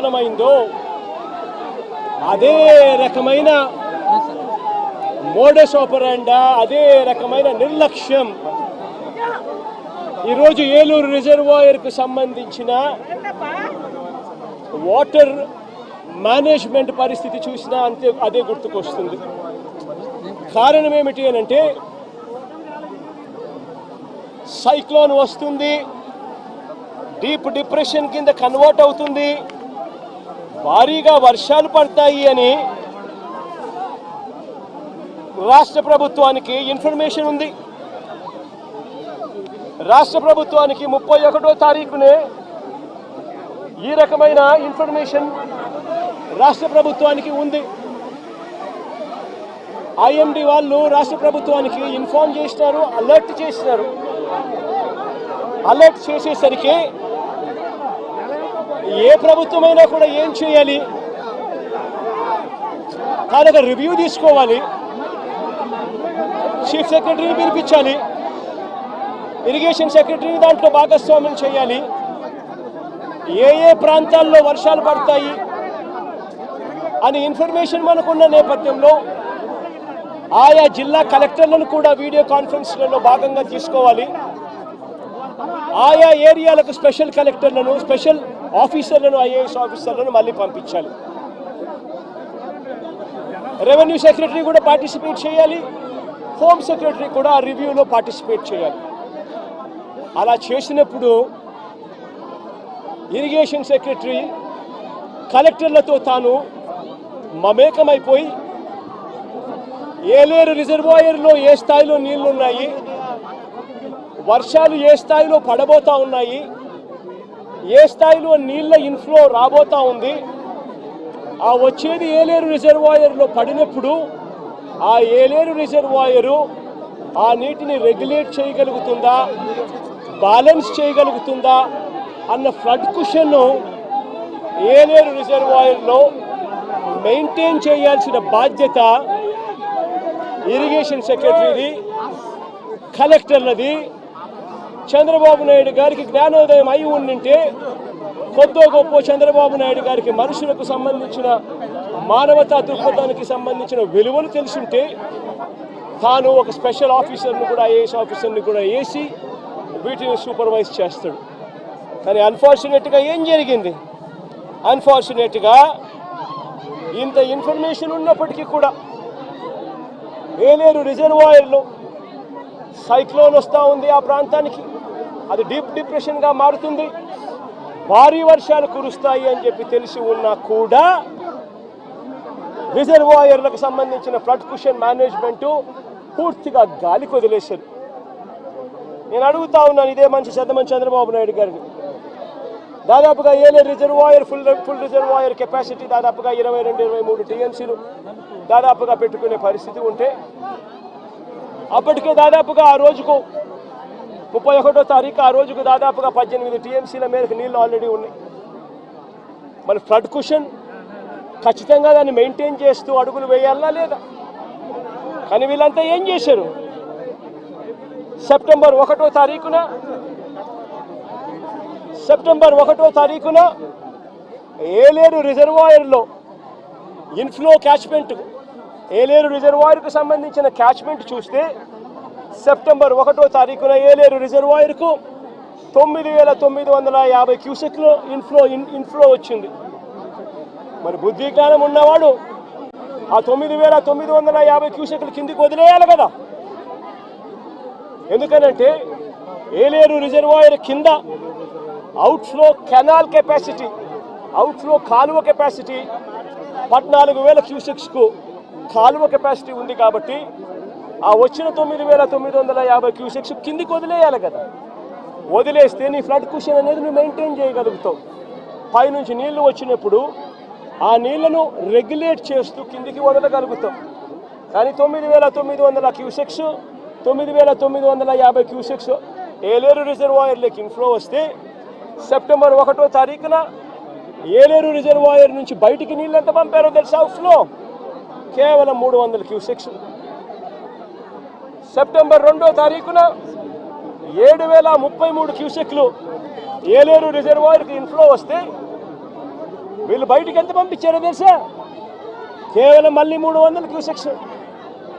విఫలమైందో అదే రకమైన మోడస్ ఆపరాండా, అదే రకమైన నిర్లక్ష్యం ఈరోజు ఏలూరు రిజర్వాయర్కు సంబంధించిన వాటర్ మేనేజ్మెంట్ పరిస్థితి చూసినా అంతే అదే గుర్తుకొస్తుంది. కారణం ఏమిటి అనంటే సైక్లోన్ వస్తుంది, డీప్ డిప్రెషన్ కింద కన్వర్ట్ అవుతుంది, భారీగా వర్షాలు పడతాయి అని రాష్ట్ర ప్రభుత్వానికి ఇన్ఫర్మేషన్ ఉంది. రాష్ట్ర ప్రభుత్వానికి 31వ తారీఖునే ఈ రకమైన ఇన్ఫర్మేషన్ రాష్ట్ర ప్రభుత్వానికి ఉంది. ఐఎండి వాళ్ళు రాష్ట్ర ప్రభుత్వానికి ఇన్ఫార్మ్ చేసినారు, అలర్ట్ చేసినారు. అలర్ట్ చేసేసరికి ఏ ప్రభుత్వమైనా కూడా ఏం చేయాలి, దానికి రివ్యూ తీసుకోవాలి, చీఫ్ సెక్రటరీని పిలిపించాలి, ఇరిగేషన్ సెక్రటరీని దాంట్లో భాగస్వామ్యం చేయాలి, ఏ ప్రాంతాల్లో వర్షాలు పడతాయి అని ఇన్ఫర్మేషన్ మనకున్న నేపథ్యంలో ఆయా జిల్లా కలెక్టర్లను కూడా వీడియో కాన్ఫరెన్స్లలో భాగంగా తీసుకోవాలి. ఆయా ఏరియాలకు స్పెషల్ కలెక్టర్లను, స్పెషల్ ఆఫీసర్లను, ఐఏఎస్ ఆఫీసర్లను మళ్ళీ పంపించాలి. రెవెన్యూ సెక్రటరీ కూడా పార్టిసిపేట్ చేయాలి, హోమ్ సెక్రటరీ కూడా ఆ రివ్యూలో పార్టిసిపేట్ చేయాలి. అలా చేసినప్పుడు ఇరిగేషన్ సెక్రటరీ కలెక్టర్లతో తాను మమేకమైపోయి ఏలేరు రిజర్వాయర్లో ఏ స్థాయిలో నీళ్లు ఉన్నాయి, వర్షాలు ఏ స్థాయిలో పడబోతా ఉన్నాయి, ఏ స్థాయిలో నీళ్ల ఇన్ఫ్లో రాబోతా ఉంది, ఆ వచ్చేది ఏలేరు రిజర్వాయర్లో పడినప్పుడు ఆ ఏలేరు రిజర్వాయరు ఆ నీటిని రెగ్యులేట్ చేయగలుగుతుందా, బ్యాలెన్స్ చేయగలుగుతుందా అన్న ఫ్లడ్ కుషన్ను ఏలేరు రిజర్వాయర్లో మెయింటైన్ చేయాల్సిన బాధ్యత ఇరిగేషన్ సెక్రటరీది, కలెక్టర్లది. చంద్రబాబు నాయుడు గారికి జ్ఞానోదయం అయి ఉండింటే కొద్దో గొప్ప చంద్రబాబు నాయుడు గారికి మనుషులకు సంబంధించిన మానవతా దృక్పథానికి సంబంధించిన విలువలు తెలుసుంటే తాను ఒక స్పెషల్ ఆఫీసర్ని కూడా, ఐఏఎస్ ఆఫీసర్ని కూడా వేసి వీటిని సూపర్వైజ్ చేస్తాడు. కానీ అన్ఫార్చునేట్గా ఏం జరిగింది, అన్ఫార్చునేట్గా ఇంత ఇన్ఫర్మేషన్ ఉన్నప్పటికీ కూడా ఏలేరు రిజర్వాయర్లో సైక్లోన్ వస్తూ ఉంది, ఆ ప్రాంతానికి అది డీప్ డిప్రెషన్గా మారుతుంది, భారీ వర్షాలు కురుస్తాయి అని చెప్పి తెలిసి ఉన్నా కూడా రిజర్వాయర్లకు సంబంధించిన ఫ్లడ్ కుషన్ మేనేజ్మెంటు పూర్తిగా గాలికి వదిలేశారు. నేను అడుగుతా ఉన్నాను ఇదే మంచి చంద్రబాబు నాయుడు గారిని, దాదాపుగా Yeleru reservoir full reservoir capacity దాదాపుగా 22-23 టీఎంసీలు దాదాపుగా పెట్టుకునే పరిస్థితి ఉంటే అప్పటికే దాదాపుగా ఆ రోజుకు 31వ తారీఖు ఆ రోజుకు దాదాపుగా 18 టీఎంసీల మేరకు నీళ్ళు ఆల్రెడీ ఉన్నాయి. మరి ఫ్లడ్ కుషన్ ఖచ్చితంగా దాన్ని మెయింటైన్ చేస్తూ అడుగులు వేయాలా లేదా? కానీ వీళ్ళంతా ఏం చేశారు, సెప్టెంబర్ 1వ తారీఖున ఏలేరు రిజర్వాయర్లో ఇన్ఫ్లో క్యాచ్మెంట్, ఏలేరు రిజర్వాయర్కు సంబంధించిన క్యాచ్మెంట్ చూస్తే సెప్టెంబర్ 1వ తారీఖున ఏలేరు రిజర్వాయర్కు 9,950 క్యూసెక్లు ఇన్ఫ్లో వచ్చింది. మరి బుద్ధి జ్ఞానం ఉన్నవాడు ఆ 9,950 క్యూసెక్లు కిందికి వదిలేయాలి కదా. ఎందుకనంటే ఏలేరు రిజర్వాయర్ కింద అవుట్ఫ్లో కెనాల్ కెపాసిటీ, అవుట్ఫ్లో కాలువ కెపాసిటీ 14,000 క్యూసెక్స్కు కాలువ కెపాసిటీ ఉంది. కాబట్టి ఆ వచ్చిన 9,950 క్యూసెక్స్ కిందికి వదిలేయాలి కదా. వదిలేస్తే నీ ఫ్లడ్ కుషన్ అనేది నువ్వు మెయింటైన్ చేయగలుగుతావు. పైనుంచి నీళ్లు వచ్చినప్పుడు ఆ నీళ్లను రెగ్యులేట్ చేస్తూ కిందికి వదలగలుగుతాం. కానీ 9,900 క్యూసెక్స్ 9,950 క్యూసెక్స్ ఏలేరు రిజర్వాయర్లోకి ఇన్ఫ్లో వస్తే సెప్టెంబర్ 1వ తారీఖున ఏలేరు రిజర్వాయర్ నుంచి బయటికి నీళ్ళు ఎంత పంపారో తెలుసా? ఫ్లో కేవలం 300 క్యూసెక్స్. సెప్టెంబర్ 2వ తారీఖున 7,033 క్యూసెక్లు ఏలేరు రిజర్వాయర్కి ఇన్ఫ్లో వస్తే వీళ్ళు బయటికి ఎంత పంపించారో తెలుసా? కేవలం మళ్ళీ 300 క్యూసెక్స్.